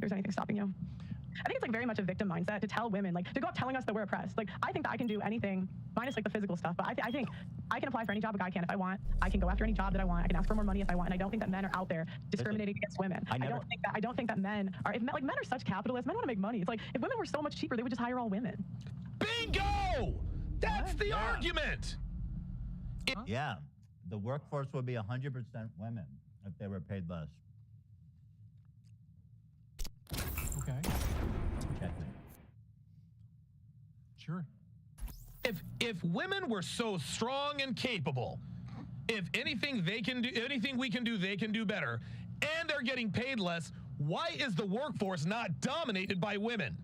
there's anything stopping you. I think it's like very much a victim mindset to tell women, like to go up telling us that we're oppressed. Like I think that I can do anything minus like the physical stuff, but I think I can apply for any job a guy can if I want. I can go after any job that I want. I can ask for more money if I want. And I don't think that men are out there discriminating against women. I don't think that men are, men are such capitalists. Men want to make money. It's like if women were so much cheaper, they would just hire all women. Bingo! That's the argument. Yeah, the workforce would be 100% women if they were paid less. Okay. Check it. Sure. If women were so strong and capable, if anything they can do, anything we can do, they can do better, and they're getting paid less, why is the workforce not dominated by women?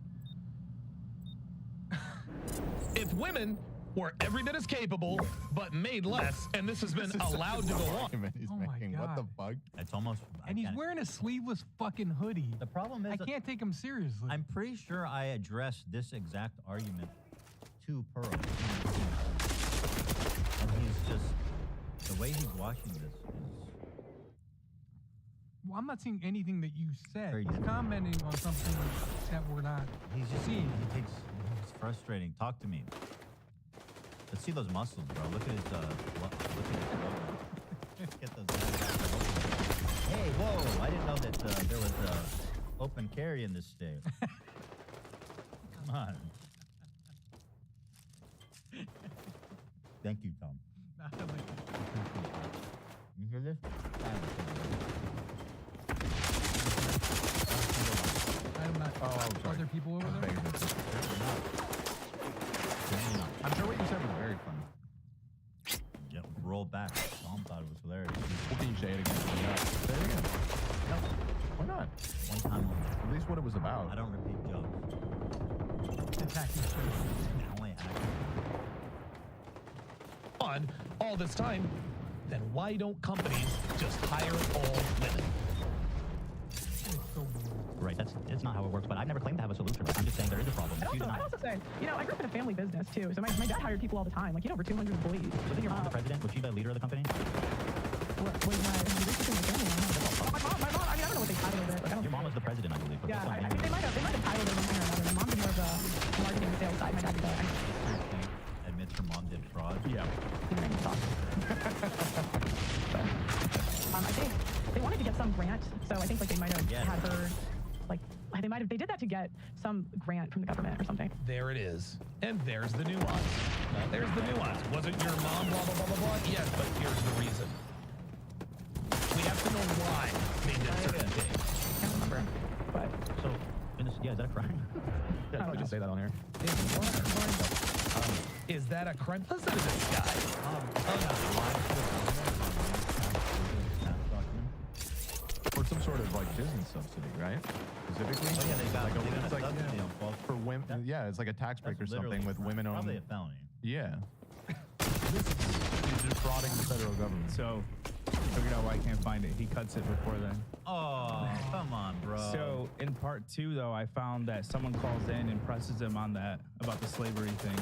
If women were every bit as capable but made less, and this has been allowed to go on. He's Oh my making. What the God. fuck? It's almost. And he's wearing a sleeveless fucking hoodie. The problem is I can't take him seriously. I'm pretty sure I addressed this exact argument to Pearl. And he's just, the way he's watching this is. Well, I'm not seeing anything that you said. Very He's different. commenting on something that we're not He's just seeing. It's frustrating. Talk to me. Let's see those muscles, bro. Look at his look at his get those. Hey, whoa! I didn't know that there was open carry in this state. Come on. Thank you, Tom. You hear this? I'm not. Oh, I'm Are sorry. there people over there? I'm sure what you said was very funny. Yeah, roll back. Tom thought it was hilarious. Well, can you say it again? Yeah. Say it again. No, Why not? one time only. At least what it was about. I don't repeat jokes. Attacking I only act. On all this time, then why don't companies just hire all women? Right, it's not how it works, but I've never claimed to have a solution. I'm just saying there is a problem. I'd also say, I grew up in a family business too, so my dad hired people all the time, like over 200 employees. Wasn't your mom the president? Was she the leader of the company? What was my family? My mom, I don't know what they titled it. Like, I don't Your mom was the president, I believe. But Yeah, that's I what think they might have titled it one thing or another. My mom did more of the marketing and sales side. My dad did the admits her mom did fraud. Yeah. I think they wanted to get some grant, so I think like they might have had her, like they did that to get some grant from the government or something. There it is. And there's the nuance. There's the nuance. Wasn't your mom blah, blah, blah, blah, blah? Yes, but here's the reason. We have to know why they did certain things. I can't remember, but So, is that a crime? Yeah, I would just say that on here. Is that a crime? Listen to this guy. Or some sort of like business subsidy, right? Specifically. Oh, yeah, they got it's like subsidy on false for women. Yeah, it's like a tax break or something with women owned. Probably a felony. Yeah. He's defrauding the federal government. So, figured out why I can't find it. He cuts it before then. Oh, come on, bro. So, in part 2, though, I found that someone calls in and presses him on that, about the slavery thing.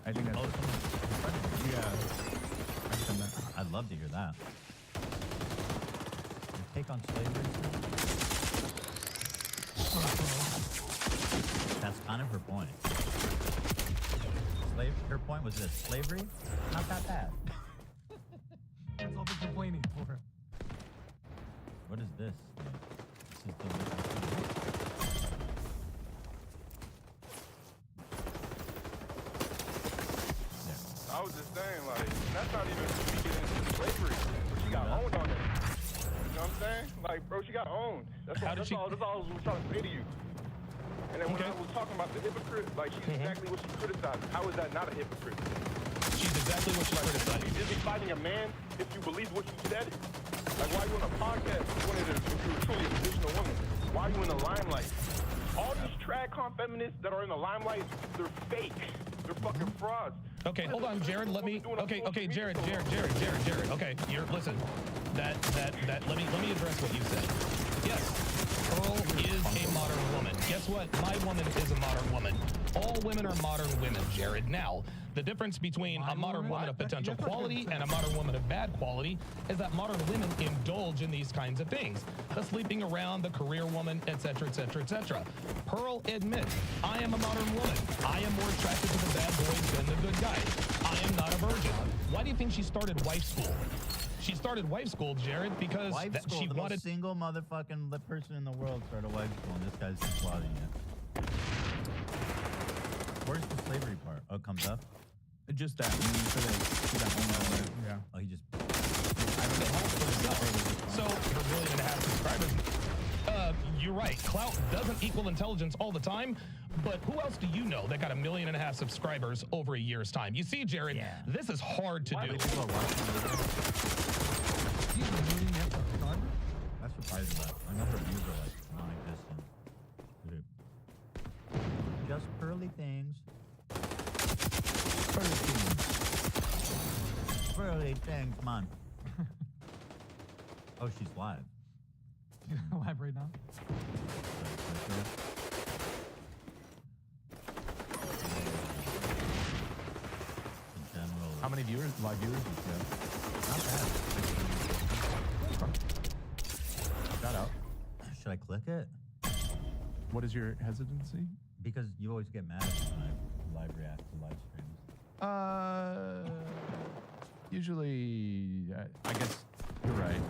I think that's... Yeah. I'd love to hear that. Your take on slavery? That's kind of her point. Her point was this: slavery, not that bad. That's all they're complaining for. What is this? This is the... I was just saying, like, that's not even speaking into slavery. But she got owned on it. You know what I'm saying? Like, bro, she got owned. That's all I was trying to say to you. And then when I was talking about the hypocrite, like, she's exactly what she criticized. How is that not a hypocrite? She's exactly what she criticized. Is he fighting a man if you believe what she said? Like, why are you on a podcast if you were truly a traditional woman? Why are you in the limelight? All these trad-con feminists that are in the limelight, they're fake. They're fucking frauds. Okay, hold on, Jared. Let me. Okay, Jared. Okay, listen. Let me address what you said. Yes, Pearl is a modern woman. Guess what? My woman is a modern woman. All women are modern women, Jared. Now, The difference between a modern woman of potential That's what I'm quality saying. and a modern woman of bad quality is that modern women indulge in these kinds of things. The sleeping around, the career woman, etc., etc., etc. Pearl admits, I am a modern woman. I am more attracted to the bad boys than the good guys. I am not a virgin. Why do you think she started wife school? She started wife school, Jared, because Wife school, she the wanted... most single motherfucking person in the world started wife school, and this guy's just plotting it. Where's the slavery part? Oh, it comes up? Just that. For that one. Yeah. Oh, he just... So, her 1.5 million subscribers. You're right. Clout doesn't equal intelligence all the time, but who else do you know that got 1.5 million subscribers over a year's time? You see, Jared, this is hard to do. People are watching this. He's a million subscribers. That's surprising that a number of views are like non-existent. Just pearly things. Pearly things. Pearly things, man. Oh, she's live. She's live right now. In general, How many viewers, live viewers do you have? not bad. Shout out. Should I click it? What is your hesitancy? Because you always get mad at me when I live react to live streams. Usually, I guess you're right.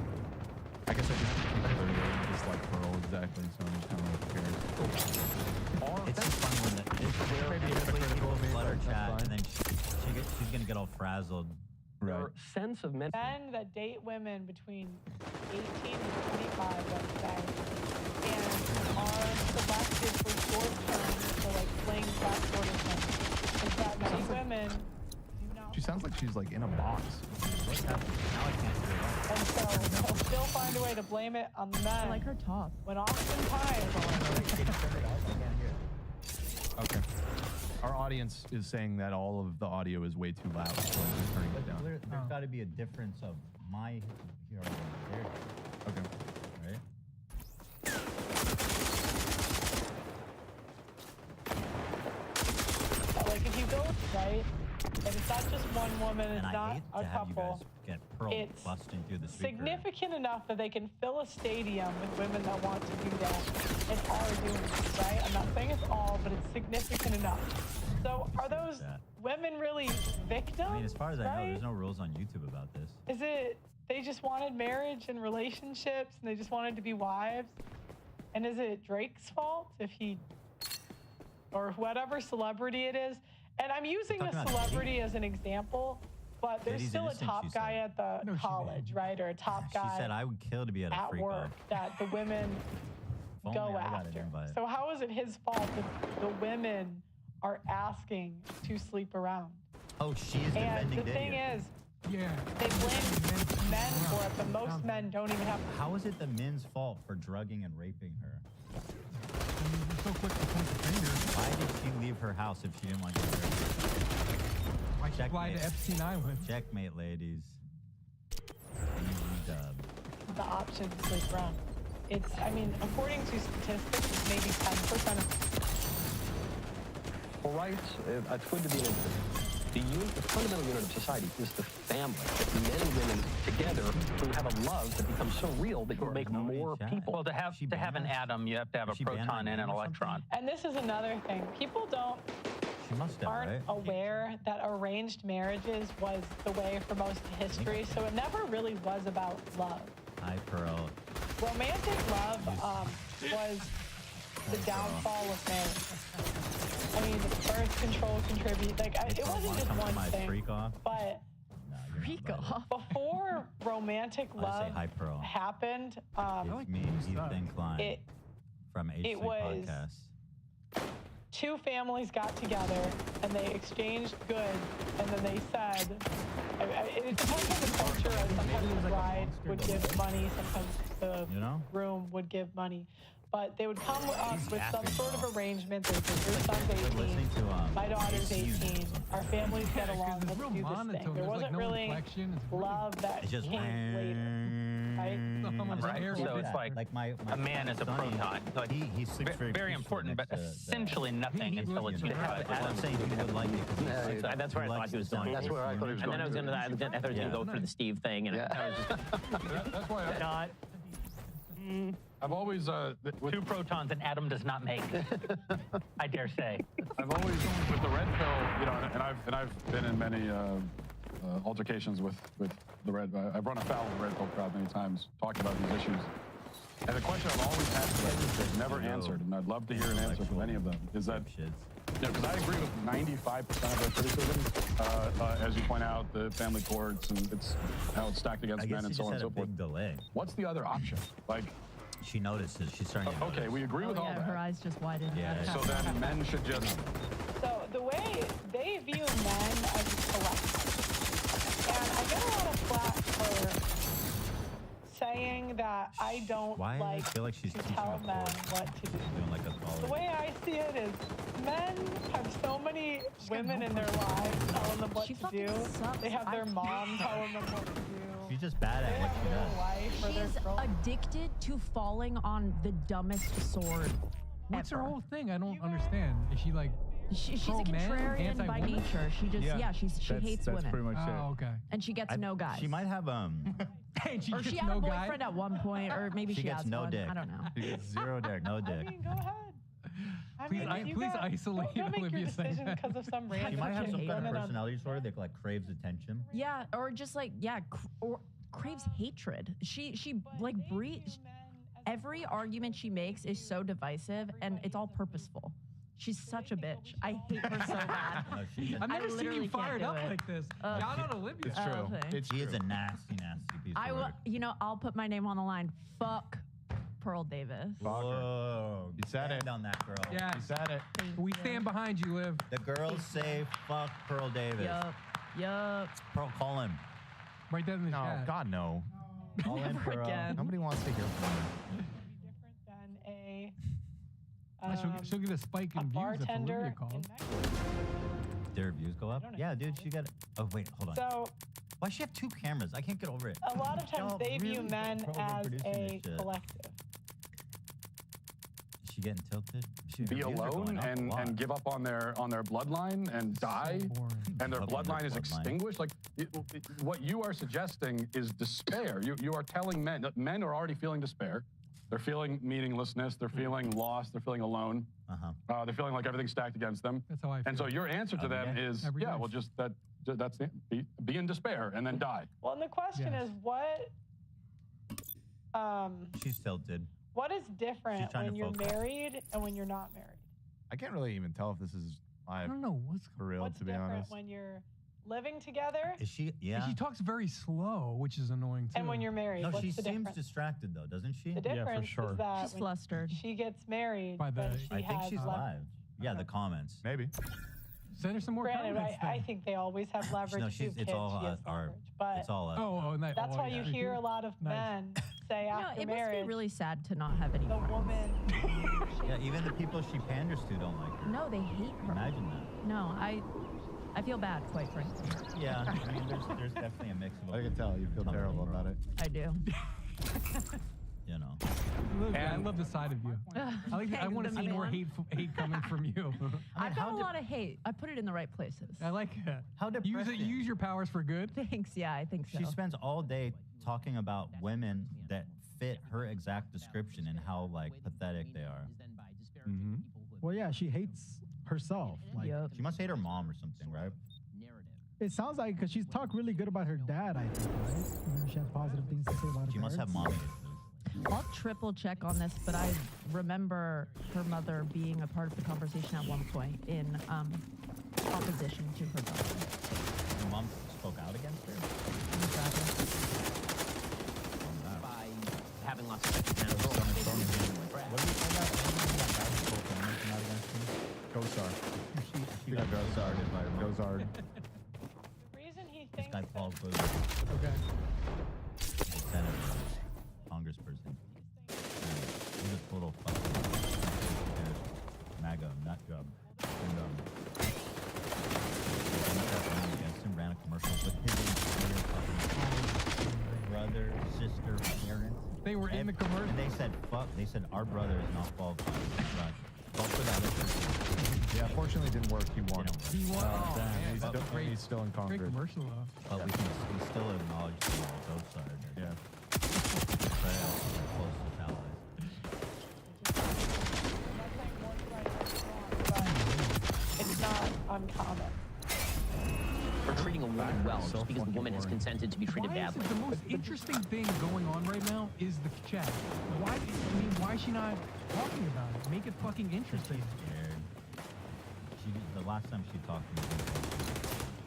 I guess I just dislike Pearl exactly, so I'm just kind of like, who cares? It's just funny when Maybe people hypocritical, flood her that's chat, fine. and then she's gonna get all frazzled. Right. Their sense of mental. Men that date women between 18 and 25, let's say, and are selected for short term, so like flings, that sort of thing. Is that many women do not. She sounds like she's like in a box. What's happening? Now I can't hear it all. And so they'll still find a way to blame it on the men. I like her top. When oftentimes, Okay. Our audience is saying that all of the audio is way too loud, so I'm just turning it down. There's got to be a difference of my hearing and their hearing, Okay. right? like if you go right, and it's not just one woman, it's And I not hate a to have you guys couple. get Pearl It's busting through the speaker. Significant enough that they can fill a stadium with women that want to do that and are doing it, right? I'm not saying it's all, but it's significant enough. So are those that. women really victims? I mean, as far as I know, right? there's no rules on YouTube about this. Is it they just wanted marriage and relationships and they just wanted to be wives? And is it Drake's fault if he, or whatever celebrity it is? And I'm using Talking the about celebrity as an example, but there's Diddy's still a innocent, top she guy said. at the No, she college, didn't. right? Or a top guy She said, I would kill to be at a at freak work off. that the women If go only I got an after. invite. So how is it his fault if the women are asking to sleep around? Oh, she's And defending the thing Diddy. is, Yeah. they blame men for it, but most men don't even have. How is it the men's fault for drugging and raping her? I mean, you're so quick to point the finger. Why did she leave her house if she didn't want to get raped? Why she fly Checkmate. to Epstein Island? Checkmate, ladies. Easy dub. The option to sleep around. It's, I mean, according to statistics, it's maybe 10% of rights, it's good to be in the fundamental unit of society is the family. Men and women together who have a love that becomes so real that you make more people. Well, to have She an banned? atom, you have to have a Is she banned proton on and an game or electron. And this is another thing. People She must have, aren't right? aware that arranged marriages was the way for most of history, so it never really was about love. Hi, Pearl. Romantic love was the downfall of marriage. I mean, birth control contribute. Like, it wasn't just one thing. Freak off? But No, you're not Freak invited. off. before romantic I'll just say love hi, Pearl. happened, It's me, Ethan Klein, it from H3 it was- Podcast. two families got together and they exchanged goods, and then they said, it depends on the culture. Sometimes the bride would give money, sometimes the You know? groom would give money. but they would come up with some yapping, sort bro. of arrangement. Your son's 18, listening to, my daughter's AC units 18. or Our families get along. It's Let's real do this monotone. thing. There There's, like, wasn't no really inflection. It's really- love that It's just came later, right? Right. So it's like my a man is a Sonny, proton. Like, he sleeps very very peacefully important, but next to the- essentially nothing until it's unit. unified. I'm saying he would like it because That's where I thought he was going. That's where I thought he was And then I was going. going to, I thought he was going to go for the Steve thing, and I was just That's why not. I've always with, Two protons an atom does not make. I dare say. I've always with the red pill, you know, and I've been in many altercations with the red. I've run afoul of the red pill crowd many times, talking about these issues. And the question I've always had to them, which they've never answered, and I'd love to hear an answer from any of them, is that, because I agree with 95% of their criticism, as you point out, the family courts and it's how it's stacked against men and so on and so forth. Big delay. What's the other option? Like, She notices. She's starting to okay, notice. we agree with all Her that. eyes just widened. Yeah. So then men should just, So the way they view men as a collective, and I get a lot of flack for saying that I don't Why do I like feel like she's to teaching tell a men course? what to do. Doing like a The college. way I see it is men have so many women in their lives telling them what She to fucking do. sucks. They have their I- mom telling them what to do. She's just bad They at what have she their does. wife or their She's girlfriend. addicted to falling on the dumbest sword. What's her ever. whole thing? I don't understand. Is she like? She's a pro-man, contrarian by anti-woman? nature. She just she hates that's women, pretty much Oh, okay. and she gets no guys. She might have Hey, she or gets she had no a guy. boyfriend at one point, or maybe She she gets has no one. dick. I don't know. She gets zero dick, no I dick. mean, go ahead. I Please, mean, you please got- isolate don't make your Olivia saying decision that. because of some random She might have some woman kind of on- personality disorder that like craves attention. Yeah, or just like or craves hatred. She like breeds. Every argument she makes is so divisive, and it's all purposeful. She's such a bitch. I hate her so bad. No, she's a, I've never seen literally you can't fired do up it. like this. Shout out Olivia. It's true. Okay. It's she is true. a nasty, nasty piece I of will. work. You know, I'll put my name on the line. Fuck Pearl Davis. Whoa. You said it. Stand on that girl. Yeah. You said it. We stand behind you, Liv. The girls say fuck Pearl Davis. Yup. Pearl, call him. Write that in the No, chat. God, no. Call him, Never Pearl. again. Nobody wants to hear from her. different than a She'll get a spike in views if bartender Olivia in calls. Mexico. Their views go up? don't know. Yeah, dude, she got. Oh, wait, hold on. So Why does she have two cameras? I can't get over it. a lot of times Y'all they view really men as overproducing a this shit. collective. Is she getting tilted? Her be views are alone going up a lot. and give up on their bloodline and die, boring. and their Give up on bloodline their is bloodline. extinguished. Like what you are suggesting is despair. You are telling men that men are already feeling despair. They're feeling meaninglessness. They're feeling lost. They're feeling alone. They're feeling like everything's stacked against them. That's how I feel. And so your answer to them is, Every yeah, day. well, just that's it. Be in despair and then die. Well, and the question Yes. is She's tilted. what is different She's trying when to you're focus. married and when you're not married? I can't really even tell if this is I live don't know what's. for real, What's to be different honest. when you're living together Is she? Yeah. She talks very slow, which is annoying too. and when you're married? No, What's she the seems difference? distracted though, doesn't she? The difference sure. is that She's when flustered. she gets married, By the- then she I think has she's leverage. live. Yeah, the comments. Maybe. Send her some more Granted, comments. I then. think they always have leverage. No, to she's. kids, It's all she has our. leverage. But It's all us. Oh, nice. that's why you hear a lot of Nice. men say You know, after it must be marriage, really sad to not have any the friends. woman. Yeah, even the people she panders to don't like her. No, they hate her. Imagine that. No, I feel bad, quite frankly. Yeah, I mean, there's definitely a mix of. I can tell you feel Tell me, terrible bro. about it. I do. You know. I love the side of you. I want to see more hate coming from you. I've how got a lot of hate. I put it in the right places. I like it. How depressing. Use your powers for good. Thanks. Yeah, I think so. She spends all day talking about women that fit her exact description and how like pathetic they are. Well, yeah, she hates herself. Like, Yup. She must hate her mom or something, right? it sounds like because she's talked really good about her dad. I think, right? You know, she has positive things to say about her. She must have parents. mommy issues. I'll triple check on this, but I remember her mother being a part of the conversation at one point in opposition to her daughter. Her mom spoke out against her. by having lots of sex. What do you call that? That guy who spoke out against her? Gozar. She She got Gozarded by Gozard. The reason he This thinks guy Paul was Okay. a senator, congressperson. And he's a total fucking they were in the commercial. And they said, fuck. They said, our brother is not qualified. Right. Vote for that. Yeah, fortunately, it didn't work. He won. He won. Oh, Damn, man, he's, that's still, great. he's still in Great Congress. commercial though. But we still acknowledge the both sides. Yeah. Closest allies. It's not uncommon. For treating a woman well just because the woman has consented to be treated Why is badly. it the most interesting thing going on right now is the chat. Why? I mean, why is she not talking about it? Make it fucking interesting. Scared. The last time she talked to me.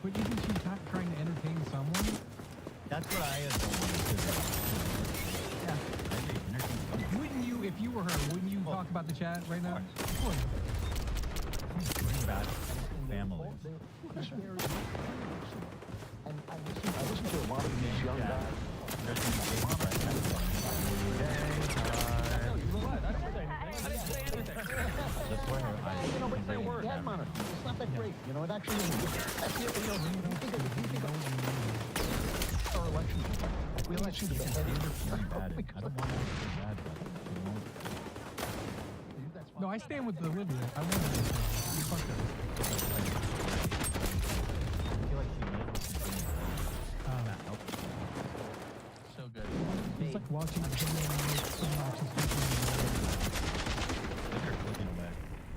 But isn't she trying to entertain someone? That's what I don't want to do. Yeah. I agree. Entertain someone. Wouldn't you, if you were her, wouldn't you talk about the chat right now? Of course. Bring back families. And I listen to a lot of these young guys. But dad monitor, it's not that great. You know, it actually isn't. That's the, you think of our election. We elect you to the head. I don't want to be bad, but No, I stand with Olivia. I want to fuck her. I feel like she knows that helps. So good. It's like watching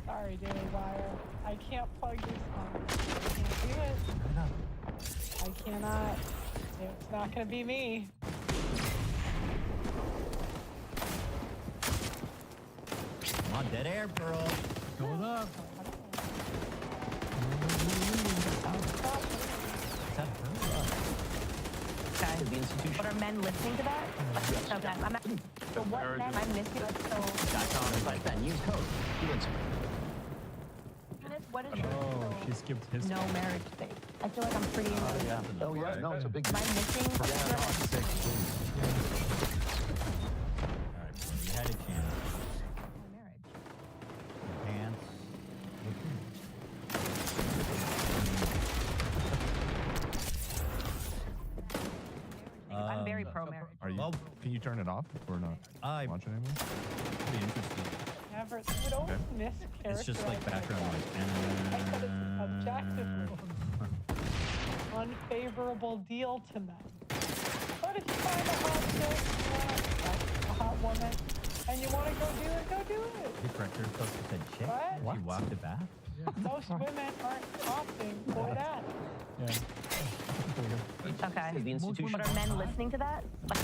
Sorry, Daily Wire. I can't plug your song. I can't do it. I cannot. It's not going to be me. Come on, dead air, Pearl. Going up. Okay. But are men listening to that? Okay. I'm not, so what men am I missing? Like that. Use code. What is Oh, she skipped his. no marriage thing? I feel like I'm pretty. Yeah. Oh, yeah. No, it's a big Am I missing? All right, Pearl, you had a chance. Marriage. Pants. I'm very pro-marriage. Are you? Can you turn it off or not? I Watch it anymore? pretty interesting. Never. You would always mischaracterize. It's just like background noise. I said it's objectively unfavorable deal to men. But if you find a hot chick, a hot woman, and you want to go do it, go do it. You correct her. Supposed to say chick. What? She walked it back. Most women aren't opting for that. Okay. The institution. But are men listening to that? But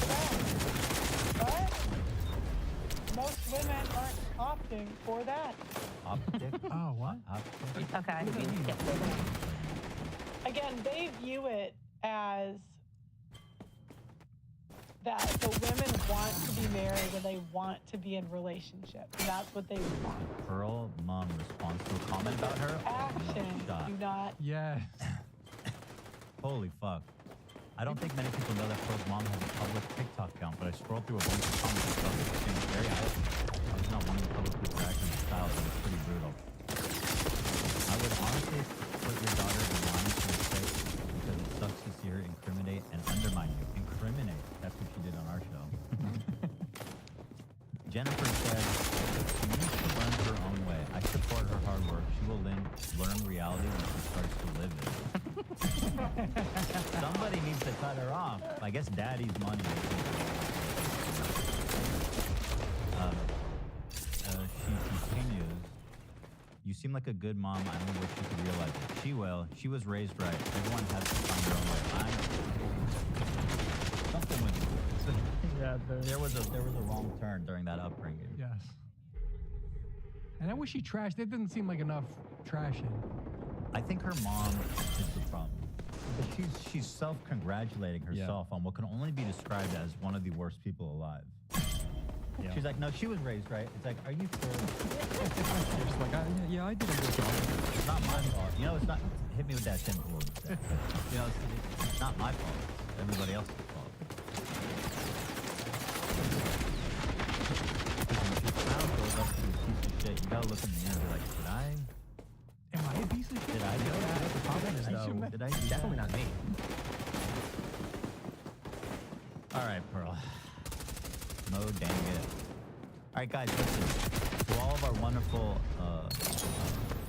most women aren't opting for that. Optic. Oh, what? Optic. Okay. Yep. Again, they view it as that the women want to be married and they want to be in relationships. That's what they want. Pearl mom responds to a comment about her. Actions Shot. do not. Yeah. Holy fuck. I don't think many people know that Pearl's mom has a public TikTok account, but I scrolled through a bunch of comments and stuff that seemed very eye-opening. I was not one of the publicly bragging in style, but it's pretty brutal. I would honestly put your daughter in line for the sake because it sucks to see her incriminate and undermine you. Incriminate. That's what she did on our show. Jennifer said, she needs to learn her own way. I support her hard work. She will learn reality when she starts to live it. Somebody needs to cut her off. I guess daddy's money. She continues. You seem like a good mom. I only wish you could realize it. She will. She was raised right. Everyone has to find their own way. Something with you. Yeah, There was a wrong turn during that upbringing. Yes. And I wish she trashed. It didn't seem like enough trashing. I think her mom is the problem. But she's self-congratulating herself on what can only be described as one of the worst people alive. Yeah. She's like, no, she was raised right. It's like, are you sure? She's like, yeah, I did a good job. It's not my fault. You know, it's not. Hit me with that 10 pool. You know, it's not my fault. It's everybody else's fault. When your child goes up to a piece of shit, you gotta look in the mirror and be like, Am I a piece of shit? did I do that? The problem is, though, did I do Definitely that? not me. All right, Pearl. No dang it. All right, guys, listen. To all of our wonderful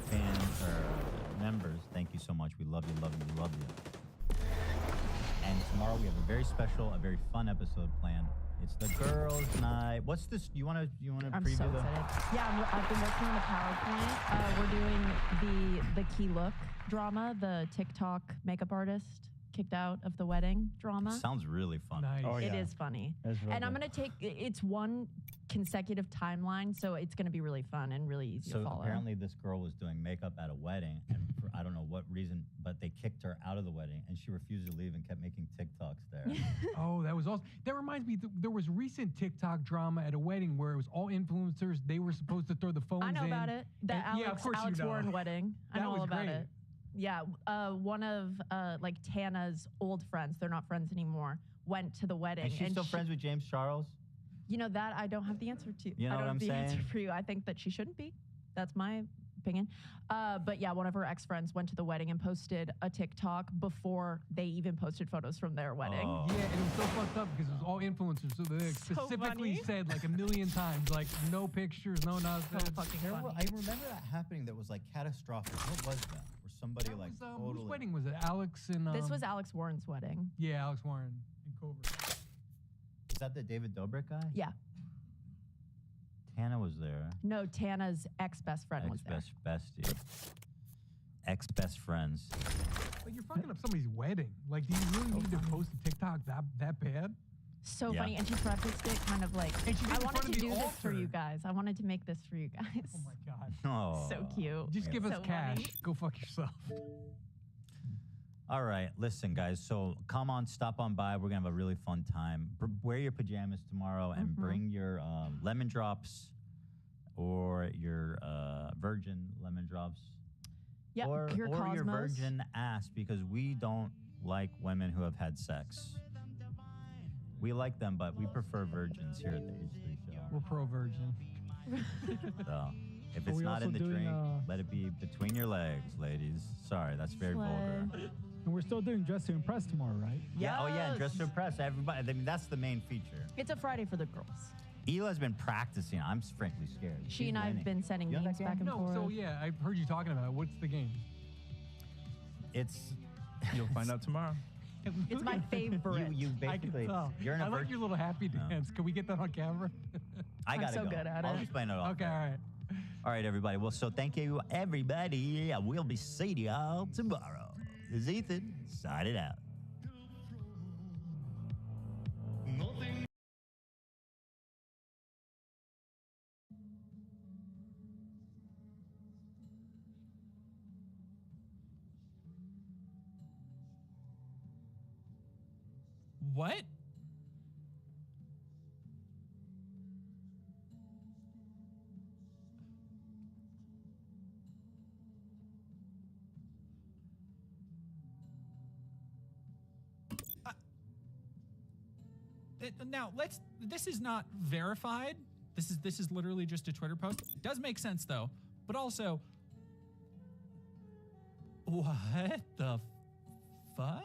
fans or members, thank you so much. We love you, love you, love you. And tomorrow we have a very special, a very fun episode planned. It's the girls' night. What's this? You wanna I'm preview so the? excited. Yeah, I've been working on the PowerPoint. We're doing the key look drama, the TikTok makeup artist kicked out of the wedding drama. Sounds really fun. Nice. Oh, It yeah. is funny. That's really And I'm good. going to take, it's one consecutive timeline, so it's going to be really fun and really easy to So follow. apparently this girl was doing makeup at a wedding, and for I don't know what reason, but they kicked her out of the wedding, and she refused to leave and kept making TikToks there. Oh, that was awesome. That reminds me, there was recent TikTok drama at a wedding where it was all influencers. They were supposed to throw the phones in. I know about it. The And- yeah, of course Alex you know. Warren wedding. I That know all was about great. it. Yeah, one of like Tana's old friends, they're not friends anymore, went to the wedding. And she's still friends with James Charles? You know that I don't have the answer to. You know I don't what have I'm the answer saying? for you. I think that she shouldn't be. That's my opinion. But yeah, one of her ex-friends went to the wedding and posted a TikTok before they even posted photos from their wedding. Oh. Yeah, and it was so fucked up because it was all influencers. So they specifically funny. said like a million times, like no pictures, no nothing. So fucking There funny. were- I remember that happening that was like catastrophic. What was that? Where somebody That like was, totally... whose wedding was it? Alex and This was Alex Warren's wedding. yeah, Alex Warren and Cobra. Is that the David Dobrik guy? Yeah. Tana was there. No, Tana's ex-best friend was there. Ex-best bestie. Ex-best friends. Like you're fucking up somebody's wedding. Like, do you really need to post a TikTok that bad? So Yeah. funny. And she prefaced it kind of like, And she did I it in wanted front to of the do this for altar. you guys. I wanted to make this for you guys. Oh my god. Oh. So cute. Just give us So cash. funny. Go fuck yourself. All right, listen, guys. So come on, stop on by. We're gonna have a really fun time. Wear your pajamas tomorrow and bring your lemon drops or your virgin lemon drops. Yep, or pure or your Cosmos. virgin ass, because we don't like women who have had sex. We like them, but we prefer virgins here at the H3 show. We're pro virgin. So if Are it's we not in also the doing, drink, let it be between your legs, ladies. Sorry, that's very Slay. vulgar. And we're still doing Dress to Impress tomorrow, right? Yeah. Oh yeah, and dress Yes. to impress everybody. I mean, that's the main feature. It's a Friday for the girls. Hila's been practicing. I'm frankly scared. She She's and I have winning. been sending You know memes that back game? and No, forth. so yeah, I've heard you talking about it. What's the game? It's You'll find out tomorrow. It's my favorite. you I can basically tell. you're in a I like virtual. your little happy dance. Can we get that on camera? I I'm gotta so go. good at I'll it. explain it all. Okay, all right. All right, everybody. Well, so thank you, everybody. We'll be seeing y'all tomorrow. This is Ethan. Signing out. What? Now let's. This is not verified. This is literally just a Twitter post. It does make sense though, but also, what the fuck?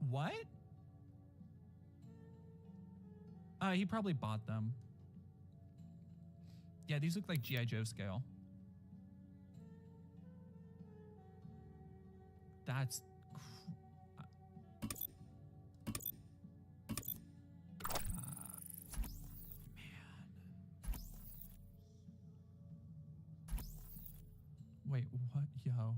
What? He probably bought them. Yeah, these look like G.I. Joe scale. That's wait, what? Yo.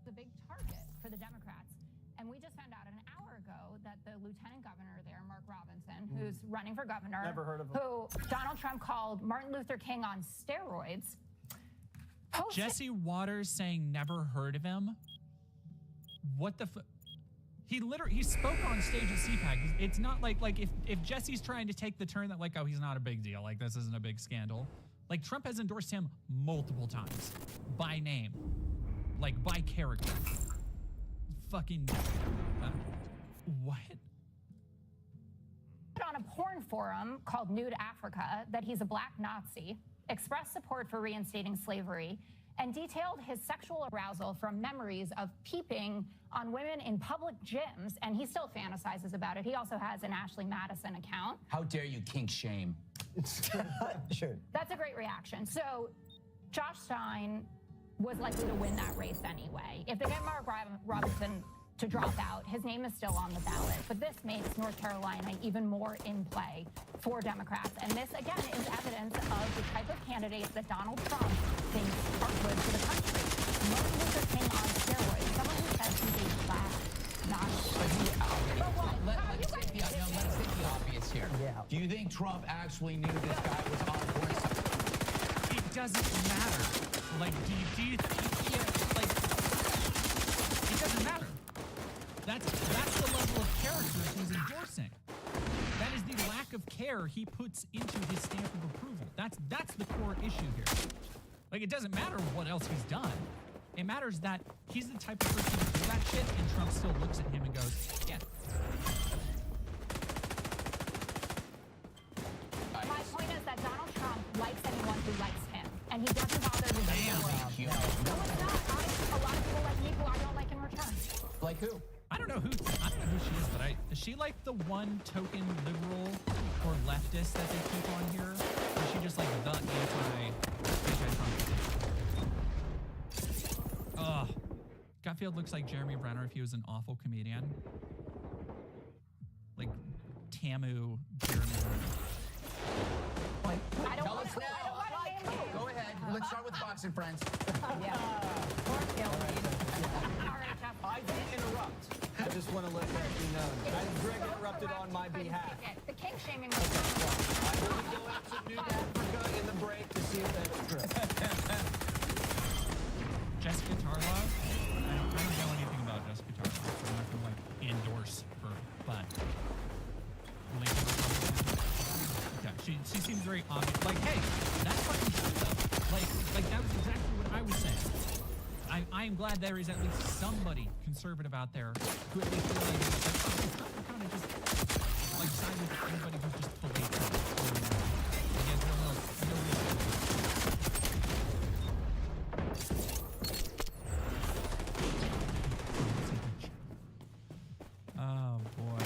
The big target for the Democrats. And we just found out an hour ago that the lieutenant governor there, Mark Robinson, who's running for governor, Never heard of him. who Donald Trump called Martin Luther King on steroids, posted Jesse Waters saying never heard of him? What the he spoke on stage at CPAC. It's not like if Jesse's trying to take the turn that like, oh, he's not a big deal, like this isn't a big scandal. Like Trump has endorsed him multiple times by name, like by character. Fucking what? on a porn forum called Nude Africa that he's a black Nazi, expressed support for reinstating slavery, and detailed his sexual arousal from memories of peeping on women in public gyms, and he still fantasizes about it. He also has an Ashley Madison account. How dare you kink shame? Sure. That's a great reaction. So Josh Stein was likely to win that race anyway. If they get Mark Robinson to drop out, his name is still on the ballot. But this makes North Carolina even more in play for Democrats. And this, again, is evidence of the type of candidates that Donald Trump thinks are good for the country. Martin Luther King on steroids, someone who says he's a black Let's take the obvious here. Yeah. Do you think Trump actually knew this guy was on board? It doesn't matter. Like, do you like, it doesn't matter. That's the level of character he's endorsing. That is the lack of care he puts into his stamp of approval. That's the core issue here. Like, it doesn't matter what else he's done. It matters that he's the type of person to do that shit, and Trump still looks at him and goes, yeah. My point is that Donald Trump likes anyone who likes him, and he doesn't bother to do it. No, it's not. A lot of people like me who I don't like in return. Like who? I don't know who she is, but is she like the one token liberal or leftist that they keep on here? Or is she just like the anti-Trump? Ugh. Gutfield looks like Jeremy Renner if he was an awful comedian. Like Tamu Jeremy Renner. Tell us now. Go ahead. Let's start with Fox and Friends. I didn't interrupt. I just want to let that be known. Greg interrupted on my behalf. The king shaming I will be going to New Africa in the break to see if that's true. Jessica Tarlov? I don't know anything about Jessica Tarlov, so I'm not gonna like endorse her, but okay, she seems very obvious. Like, hey, that's fucking shit though. Like that was exactly what I was saying. I am glad there is at least somebody conservative out there who at least realizes that it's not kind of just like side with anybody who's just fully Trump. And yet no reason. Oh boy.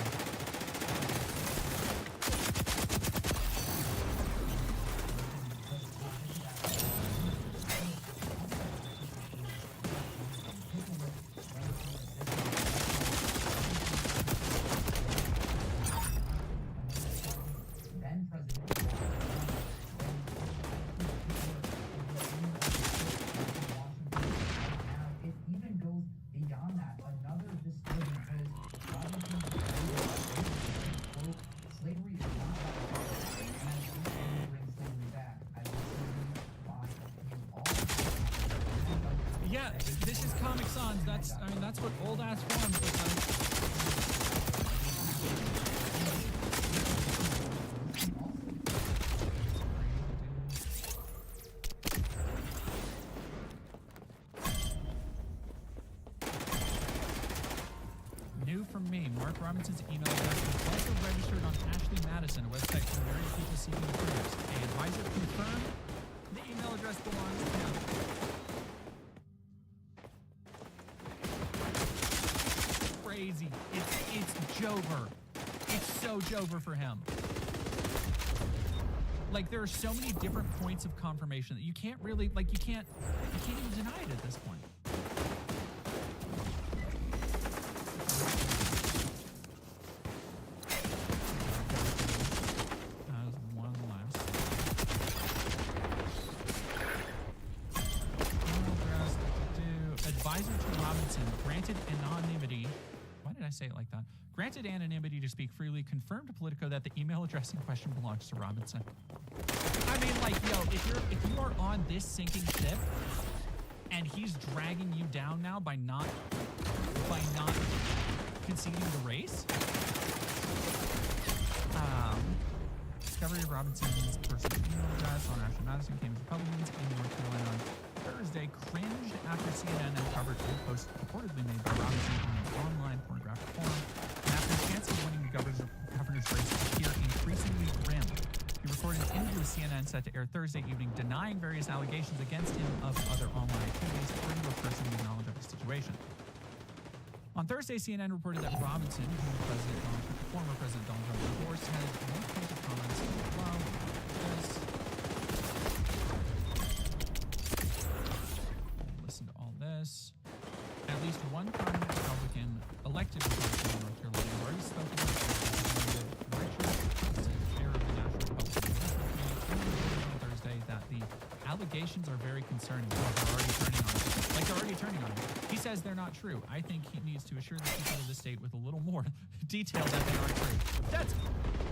Yeah, this is Comic Sans. That's what old ass forums look like. New from me, Mark Robinson's email address was also registered on Ashley Madison, a website for married people seeking careers. A advisor confirmed the email address belongs to him. Crazy. It's Jover. It's so Jover for him. Like, there are so many different points of confirmation that you can't really, like, you can't even deny it at this point. One last. Advisor to Robinson granted anonymity. Why did I say it like that? Granted anonymity to speak freely, confirmed to Politico that the email address in question belongs to Robinson. I mean, like, yo, if you are on this sinking ship and he's dragging you down now by not conceding the race. Discovery of Robinson's personal email address on Ashley Madison came as Republicans in North Carolina on Thursday cringed after CNN uncovered a post purportedly made by Robinson in an online pornographic forum, and after the chance of winning the governor's race appear increasingly grim. He recorded an interview with CNN set to air Thursday evening, denying various allegations against him of other online activities, according to a person with knowledge of the situation. On Thursday, CNN reported that Robinson, whom former President Donald Trump endorsed, had no offensive comments about this. Listen to all this. At least one prominent Republican elected Republican in North Carolina already spoke about chair of the National Republican on Thursday that the allegations are very concerning. They're already turning on him. He says they're not true. I think he needs to assure the people of the state with a little more detail that they aren't true.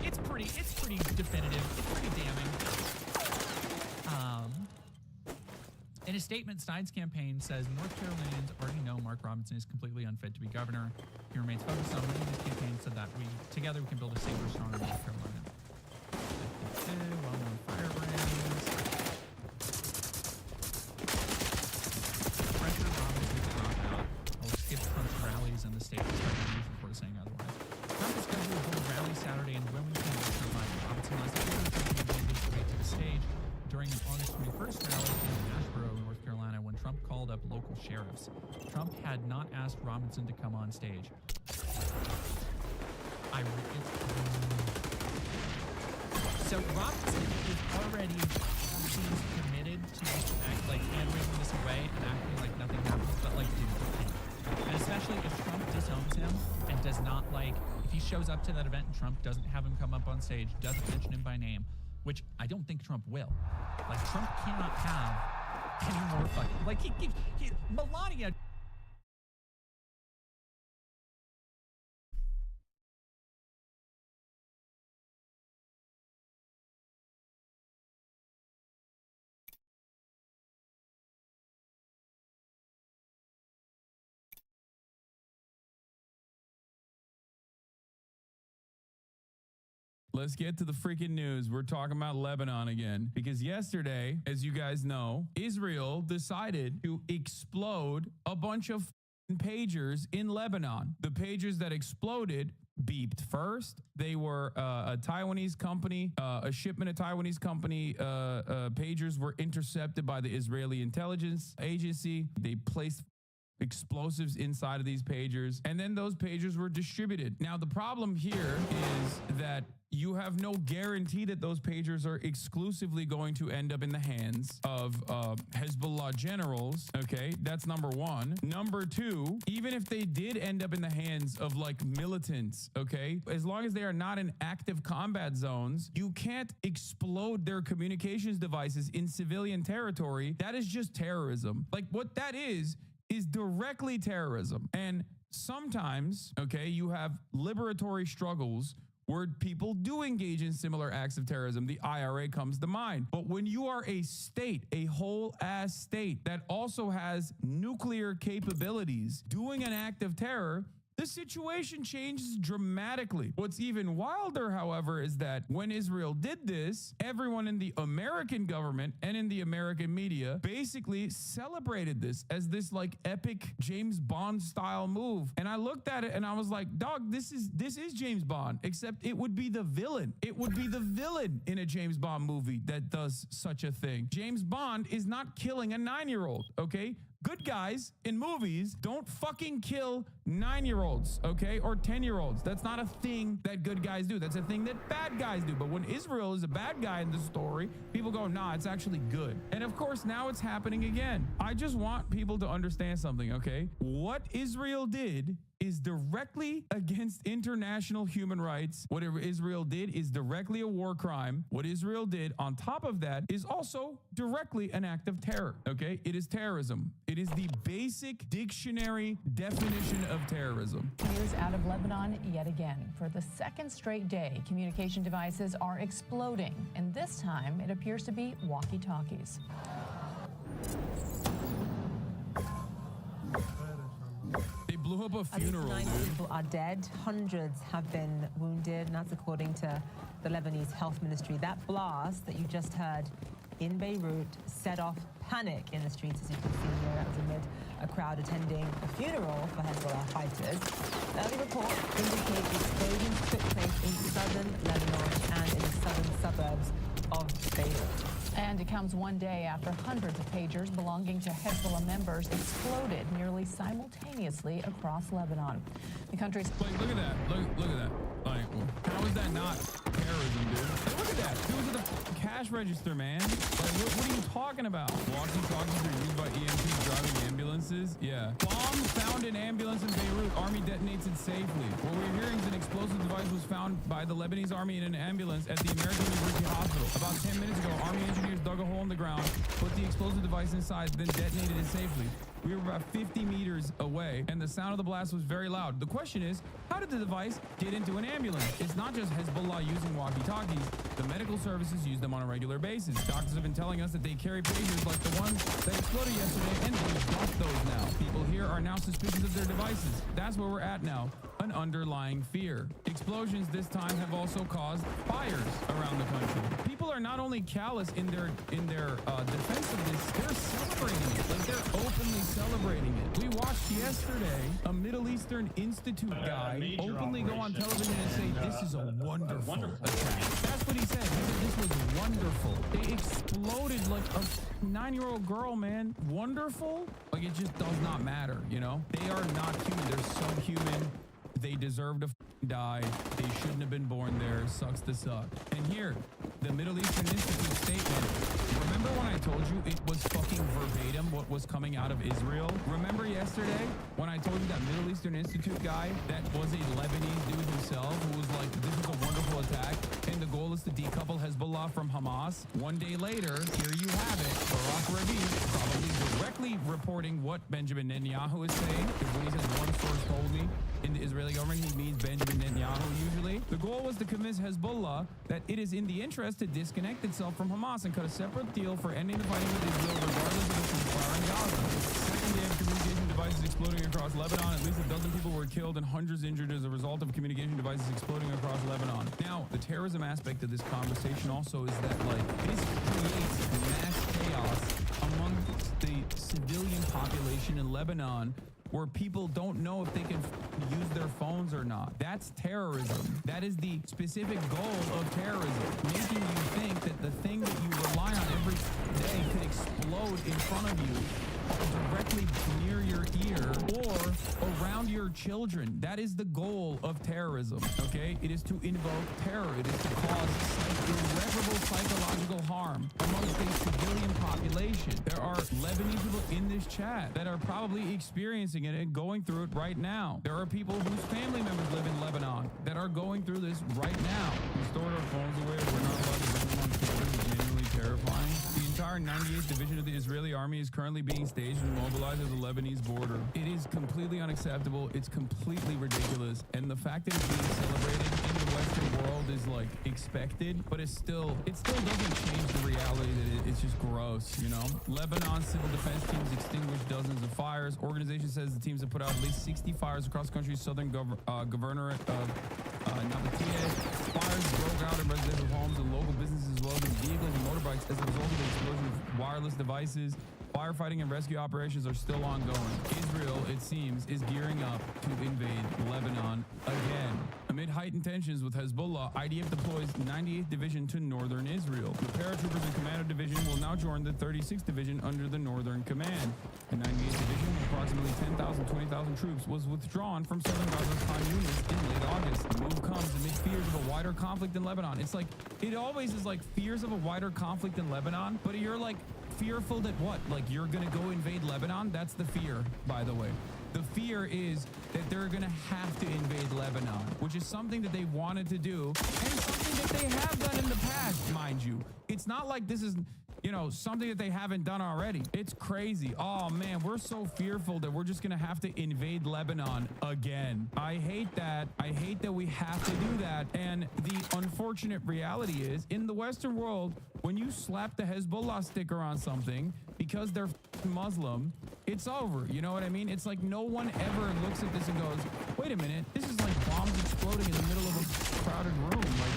It's pretty definitive. It's pretty damning. In a statement, Stein's campaign says North Carolinians already know Mark Robinson is completely unfit to be governor. He remains focused on winning his campaign so that together we can build a safer, stronger North Carolina. Well-known firebrands. Pressure Robinson to drop out. I'll skip Trump's rallies in the state despite the news report saying otherwise. Trump is scheduled to hold a rally Saturday in Wilmington, North Carolina. Robinson last year made his way to the stage during an August 21st rally in Asheboro, North Carolina, when Trump called up local sheriffs. Trump had not asked Robinson to come on stage. So Robinson is already seems committed to hand-waving this away and acting like nothing happens, but dude, and especially if Trump disowns him and does not if he shows up to that event and Trump doesn't have him come up on stage, doesn't mention him by name, which I don't think Trump will. Trump cannot have any more fucking Melania. Let's get to the freaking news. We're talking about Lebanon again because yesterday, as you guys know, Israel decided to explode a bunch of pagers in Lebanon. The pagers that exploded beeped first. They were a Taiwanese company, a shipment of Taiwanese company. Pagers were intercepted by the Israeli intelligence agency. They placed explosives inside of these pagers, and then those pagers were distributed. Now, the problem here is that you have no guarantee that those pagers are exclusively going to end up in the hands of Hezbollah generals. Okay, that's number one. Number two, even if they did end up in the hands of militants, okay, as long as they are not in active combat zones, you can't explode their communications devices in civilian territory. That is just terrorism. What that is directly terrorism. And sometimes, okay, you have liberatory struggles where people do engage in similar acts of terrorism. The IRA comes to mind. But when you are a state, a whole ass state that also has nuclear capabilities doing an act of terror, the situation changes dramatically. What's even wilder, however, is that when Israel did this, everyone in the American government and in the American media basically celebrated this as this epic James Bond style move. And I looked at it and I was like, dog, this is James Bond, except it would be the villain. It would be the villain in a James Bond movie that does such a thing. James Bond is not killing a 9-year-old, okay? Good guys in movies don't fucking kill 9-year-olds, okay? Or 10-year-olds. That's not a thing that good guys do. That's a thing that bad guys do. But when Israel is a bad guy in the story, people go, nah, it's actually good. And of course, now it's happening again. I just want people to understand something, okay? What Israel did is directly against international human rights. Whatever Israel did is directly a war crime. What Israel did on top of that is also directly an act of terror, okay? It is terrorism. It is the basic dictionary definition of terrorism. News out of Lebanon yet again. For the second straight day, communication devices are exploding, and this time it appears to be walkie-talkies. They blew up a funeral. At least 9 people are dead. Hundreds have been wounded, and that's according to the Lebanese Health Ministry. That blast that you just heard in Beirut set off panic in the streets, as you can see here. That was amid a crowd attending a funeral for Hezbollah fighters. Early reports indicate the explosions took place in southern Lebanon and in the southern suburbs of Beirut. And it comes one day after hundreds of pagers belonging to Hezbollah members exploded nearly simultaneously across Lebanon. The country's... Like, look at that. Look at that. Like, how is that not terrorism, dude? Like, look at that. Dude was at the cash register, man. Like, what are you talking about? Walkie-talkies are used by EMTs driving ambulances? Yeah. Bomb found in ambulance in Beirut. Army detonates it safely. What we're hearing is an explosive device was found by the Lebanese army in an ambulance at the American University Hospital. About 10 minutes ago, Army engineers dug a hole in the ground, put the explosive device inside, then detonated it safely. We were about 50 meters away, and the sound of the blast was very loud. The question is, how did the device get into an ambulance? It's not just Hezbollah using walkie-talkies. The medical services use them on a regular basis. Doctors have been telling us that they carry pagers like the ones that exploded yesterday, and they dump those now. People here are now suspicious of their devices. That's where we're at now. An underlying fear. Explosions this time have also caused fires around the country. People are not only callous in their defense of this, they're celebrating it. Like, they're openly celebrating it. We watched yesterday a Middle Eastern Institute guy openly go on television and say this is a wonderful attack. That's what he said. He said this was wonderful. They exploded like a 9-year-old girl, man. Wonderful? Like, it just does not matter, you know? They are not human. They're so human. They deserve to die. They shouldn't have been born there. Sucks to suck. And here, the Middle Eastern Institute statement. Remember when I told you it was fucking verbatim what was coming out of Israel? Remember yesterday when I told you that Middle Eastern Institute guy that was a Lebanese dude himself who was like, this is a wonderful attack and the goal is to decouple Hezbollah from Hamas? One day later, here you have it. Barak Ravid probably directly reporting what Benjamin Netanyahu is saying, because when he says one source told me in the Israeli government, he means Benjamin Netanyahu usually. The goal was to convince Hezbollah that it is in the interest to disconnect itself from Hamas and cut a separate deal for ending the fighting with Israel regardless of the ceasefire in Gaza. Second day of communication devices exploding across Lebanon. At least a dozen people were killed and hundreds injured as a result of communication devices exploding across Lebanon. Now, the terrorism aspect of this conversation also is that, like, this creates mass chaos among the civilian population in Lebanon, where people don't know if they can use their phones or not. That's terrorism. That is the specific goal of terrorism, making you think that the thing that you rely on every day could explode in front of you directly near your ear or around your children. That is the goal of terrorism, okay? It is to invoke terror. It is to cause irreparable psychological harm amongst a civilian population. There are Lebanese people in this chat that are probably experiencing it and going through it right now. There are people whose family members live in Lebanon that are going through this right now. We stored our phones away. We're not allowed to bring them on campus. It's genuinely terrifying. The entire 98th Division of the Israeli Army is currently being staged and mobilized at the Lebanese border. It is completely unacceptable. It's completely ridiculous. And the fact that it's being celebrated in the Western world is like expected, but it still doesn't change the reality that it's just gross, you know? Lebanon civil defense teams extinguished dozens of fires. Organization says the teams have put out at least 60 fires across the country's southern governorate of Nabatea. Fires broke out in residential homes and local businesses as well as in vehicles and motorbikes as a result of the explosion of wireless devices. Firefighting and rescue operations are still ongoing. Israel, it seems, is gearing up to invade Lebanon again. Amid heightened tensions with Hezbollah, IDF deploys 98th Division to northern Israel. The paratroopers and Commando Division will now join the 36th Division under the Northern Command. The 98th Division, with approximately 10,000, 20,000 troops, was withdrawn from southern Gaza's Khan Yunis in late August. The move comes amid fears of a wider conflict in Lebanon. It's like, it always is like fears of a wider conflict in Lebanon, but you're like, fearful that what? Like you're gonna go invade Lebanon? That's the fear, by the way. The fear is that they're gonna have to invade Lebanon, which is something that they wanted to do and something that they have done in the past, mind you. It's not like this is, you know, something that they haven't done already. It's crazy. Oh man, we're so fearful that we're just gonna have to invade Lebanon again. I hate that. I hate that we have to do that. And the unfortunate reality is, in the Western world, when you slap the Hezbollah sticker on something because they're Muslim, it's over. You know what I mean? It's like no one ever looks at this and goes, wait a minute, this is like bombs exploding in the middle of a crowded room. Like,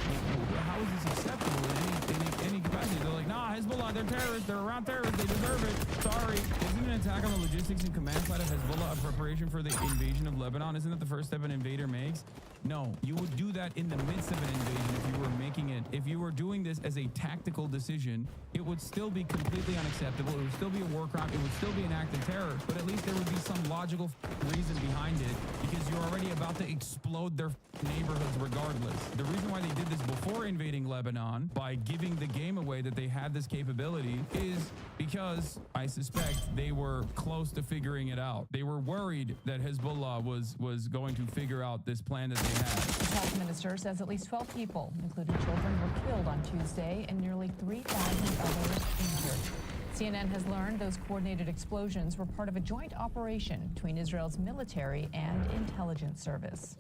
how is this acceptable in any capacity? They're like, nah, Hezbollah Hezbollah, they're terrorists. They're around terrorists. They deserve it. Sorry. Isn't an attack on the logistics and command side of Hezbollah a preparation for the invasion of Lebanon? Isn't that the first step an invader makes? No, you would do that in the midst of an invasion if you were making it. If you were doing this as a tactical decision, it would still be completely unacceptable. It would still be a war crime. It would still be an act of terror. But at least there would be some logical reason behind it, because you're already about to explode their neighborhoods regardless. The reason why they did this before invading Lebanon, by giving the game away that they had this capability, is because I suspect they were close to figuring it out. They were worried that Hezbollah was going to figure out this plan that they had. The health minister says at least 12 people, including children, were killed on Tuesday and nearly 3,000 others injured. CNN has learned those coordinated explosions were part of a joint operation between Israel's military and intelligence service.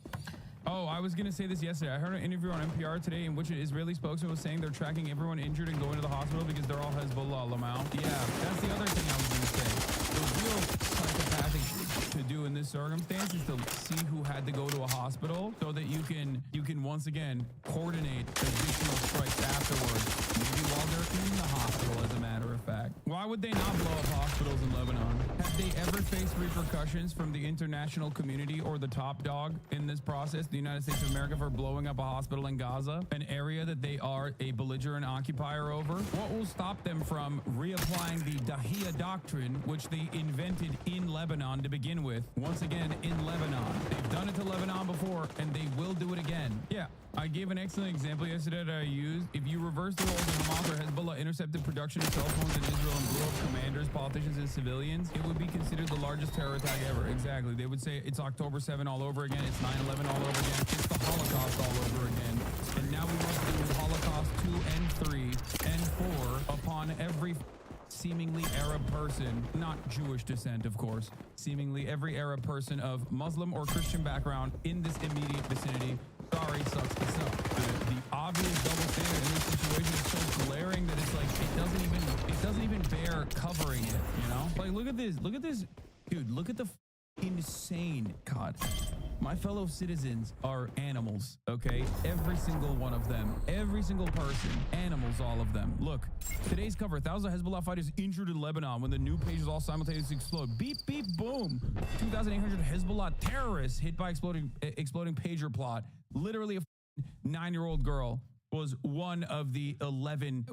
Oh, I was going to say this yesterday. I heard an interview on NPR today in which an Israeli spokesman was saying they're tracking everyone injured and going to the hospital because they're all Hezbollah, Lamau. Yeah, that's the other thing I was going to say. The real psychopathic shit to do in this circumstance is to see who had to go to a hospital so that you can once again coordinate additional strikes afterwards. Maybe while they're in the hospital, as a matter of fact. Why would they not blow up hospitals in Lebanon? Have they ever faced repercussions from the international community or the top dog in this process, the United States of America, for blowing up a hospital in Gaza, an area that they are a belligerent occupier over? What will stop them from reapplying the Dahia doctrine, which they invented in Lebanon to begin with, once again in Lebanon? They've done it to Lebanon before, and they will do it again. Yeah, I gave an excellent example yesterday that I used. If you reverse the roles of Hamas or Hezbollah intercepted production of cell phones in Israel and blew up commanders, politicians, and civilians, it would be considered the largest terror attack ever. Exactly. They would say it's October 7 all over again. It's 9/11 all over again. It's the Holocaust all over again. And now we must do Holocaust 2 and 3 and 4 upon every seemingly Arab person, not Jewish descent, of course, seemingly every Arab person of Muslim or Christian background in this immediate vicinity. Sorry, sucks to suck. The obvious double standard in this situation is so glaring that it's like it doesn't even bear covering it, you know? Like, look at this, dude, look at the insane, God. My fellow citizens are animals, okay? Every single one of them, every single person, animals, all of them. Look, today's cover, 1,000 Hezbollah fighters injured in Lebanon when the new pages all simultaneously explode. Beep, beep, boom. 2,800 Hezbollah terrorists hit by exploding pager plot. Literally a 9-year-old girl was one of the 11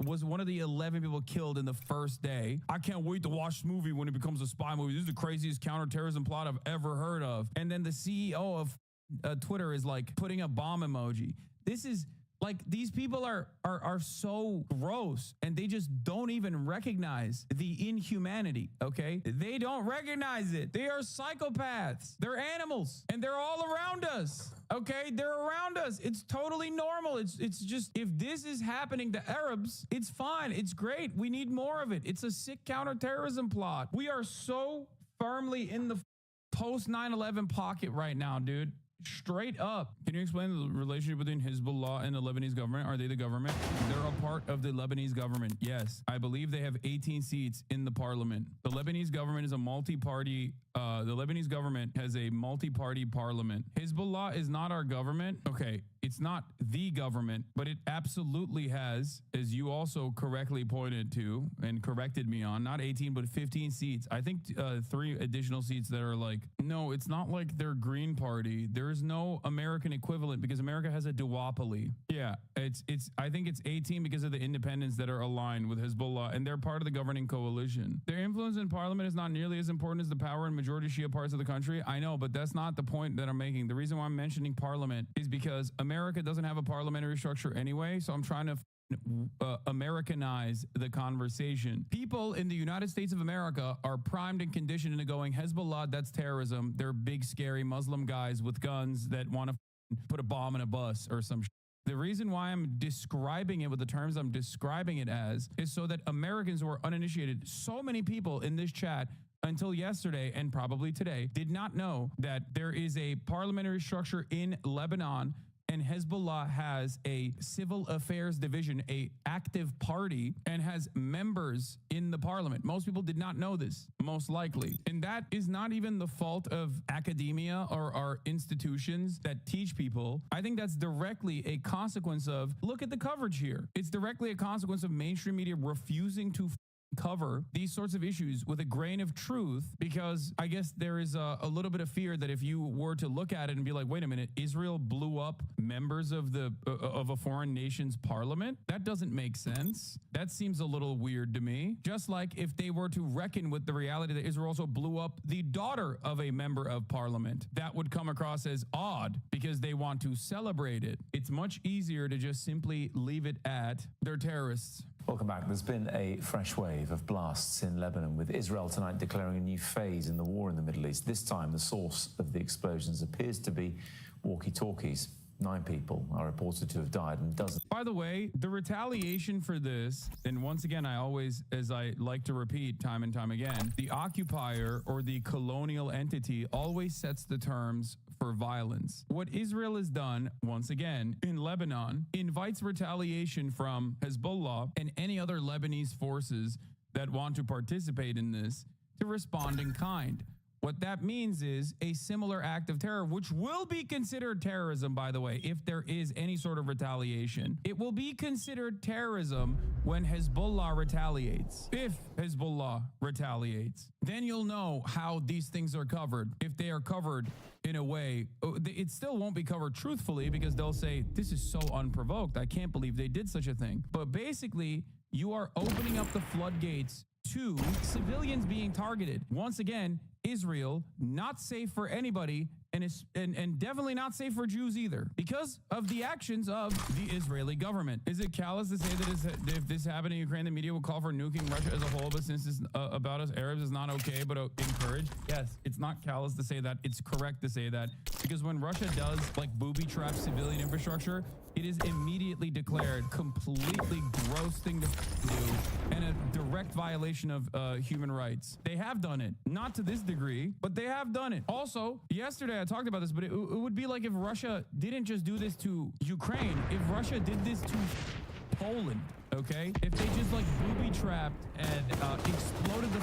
people killed in the first day. I can't wait to watch this movie when it becomes a spy movie. This is the craziest counterterrorism plot I've ever heard of. And then the CEO of Twitter is like putting a bomb emoji. This is like, these people are so gross, and they just don't even recognize the inhumanity, okay? They don't recognize it. They are psychopaths. They're animals, and they're all around us, okay? They're around us. It's totally normal. It's just, if this is happening to Arabs, it's fine. It's great. We need more of it. It's a sick counterterrorism plot. We are so firmly in the post 9/11 pocket right now, dude. Straight up. Can you explain the relationship between Hezbollah and the Lebanese government? Are they the government? They're a part of the Lebanese government. Yes. I believe they have 18 seats in the parliament. The Lebanese government is a multi-party. The Lebanese government has a multi-party parliament. Hezbollah is not our government. Okay. It's not the government, but it absolutely has, as you also correctly pointed to and corrected me on, not 18, but 15 seats. I think 3 additional seats that are like, no, it's not like their Green Party. There's no American equivalent because America has a duopoly. Yeah, I think it's 18 because of the independents that are aligned with Hezbollah, and they're part of the governing coalition. Their influence in parliament is not nearly as important as the power in majority Shia parts of the country. I know, but that's not the point that I'm making. The reason why I'm mentioning parliament is because America doesn't have a parliamentary structure anyway, so I'm trying to Americanize the conversation. People in the United States of America are primed and conditioned into going, Hezbollah, that's terrorism. They're big, scary Muslim guys with guns that want to put a bomb in a bus or some shit. The reason why I'm describing it with the terms I'm describing it as is so that Americans who are uninitiated, so many people in this chat until yesterday and probably today did not know that there is a parliamentary structure in Lebanon, and Hezbollah has a civil affairs division, a active party, and has members in the parliament. Most people did not know this, most likely. And that is not even the fault of academia or our institutions that teach people. I think that's directly a consequence of, look at the coverage here. It's directly a consequence of mainstream media refusing to cover these sorts of issues with a grain of truth, because I guess there is a little bit of fear that if you were to look at it and be like, wait a minute, Israel blew up members of a foreign nation's parliament, that doesn't make sense. That seems a little weird to me. Just like if they were to reckon with the reality that Israel also blew up the daughter of a member of parliament, that would come across as odd because they want to celebrate it. It's much easier to just simply leave it at they're terrorists. Welcome back. There's been a fresh wave of blasts in Lebanon, with Israel tonight declaring a new phase in the war in the Middle East. This time, the source of the explosions appears to be walkie-talkies. 9 people are reported to have died and dozens. By the way, the retaliation for this, and once again, I always, as I like to repeat time and time again, the occupier or the colonial entity always sets the terms for violence. What Israel has done, once again, in Lebanon, invites retaliation from Hezbollah and any other Lebanese forces that want to participate in this to respond in kind. What that means is a similar act of terror, which will be considered terrorism, by the way, if there is any sort of retaliation. It will be considered terrorism when Hezbollah retaliates. If Hezbollah retaliates, then you'll know how these things are covered. If they are covered in a way, it still won't be covered truthfully, because they'll say, this is so unprovoked. I can't believe they did such a thing. But basically, you are opening up the floodgates to civilians being targeted. Once again, Israel, not safe for anybody, and definitely not safe for Jews either, because of the actions of the Israeli government. Is it callous to say that if this happened in Ukraine, the media will call for nuking Russia as a whole, but since it's about us Arabs is not okay, but encouraged? Yes, it's not callous to say that. It's correct to say that, because when Russia does like booby trap civilian infrastructure, it is immediately declared completely gross thing to do and a direct violation of human rights. They have done it, not to this degree, but they have done it. Also, yesterday I talked about this, but it would be like if Russia didn't just do this to Ukraine, if Russia did this to Poland, okay? If they just like booby trapped and exploded the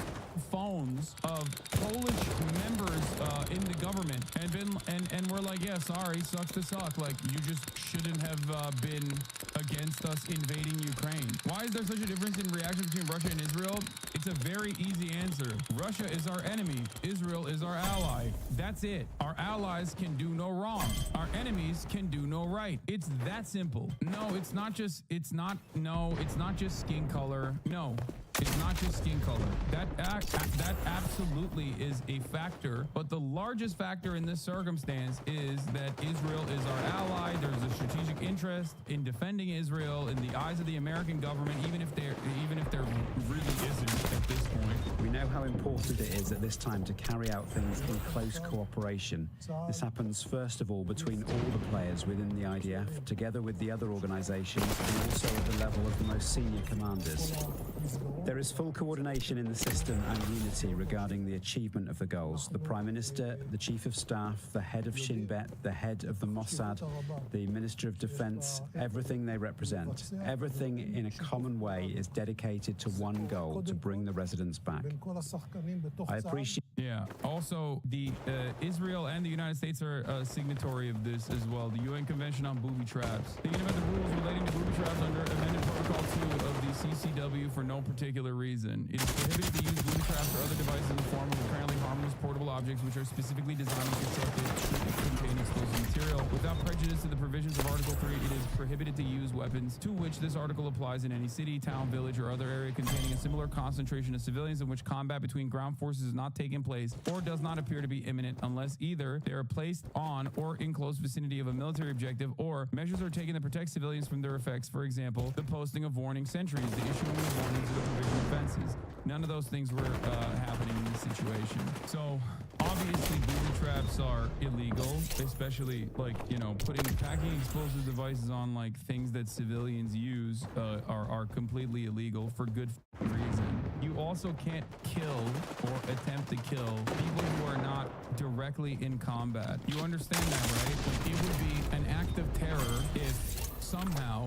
phones of Polish members in the government and we're like, yeah, sorry, sucks to suck. Like, you just shouldn't have been against us invading Ukraine. Why is there such a difference in reaction between Russia and Israel? It's a very easy answer. Russia is our enemy. Israel is our ally. That's it. Our allies can do no wrong. Our enemies can do no right. It's that simple. No, it's not just skin color. No. It's not just skin color. That absolutely is a factor, but the largest factor in this circumstance is that Israel is our ally. There's a strategic interest in defending Israel in the eyes of the American government, even if there really isn't at this point. We know how important it is at this time to carry out things in close cooperation. This happens first of all between all the players within the IDF, together with the other organizations, and also at the level of the most senior commanders. There is full coordination in the system and unity regarding the achievement of the goals. The Prime Minister, the Chief of Staff, the head of Shin Bet, the head of the Mossad, the Minister of Defense, everything they represent, everything in a common way is dedicated to one goal, to bring the residents back. I appreciate... Yeah. Also, the Israel and the United States are a signatory of this as well. The UN Convention on Booby Traps. Thinking about the rules relating to booby traps under Amended Protocol 2 of the CCW for no particular reason. It is prohibited to use booby traps or other devices in the form of apparently harmless portable objects which are specifically designed to contain explosive material. Without prejudice to the provisions of Article 3, it is prohibited to use weapons to which this article applies in any city, town, village, or other area containing a similar concentration of civilians in which combat between ground forces is not taking place or does not appear to be imminent unless either they are placed on or in close vicinity of a military objective or measures are taken to protect civilians from their effects, for example, the posting of warning sentries, the issuing of warnings, or the provision of fences. None of those things were happening in this situation. So obviously booby traps are illegal, especially like, you know, packing explosive devices on like things that civilians use are completely illegal for good reason. you also can't kill or attempt to kill people who are not directly in combat. You understand that, right? Like, it would be an act of terror if somehow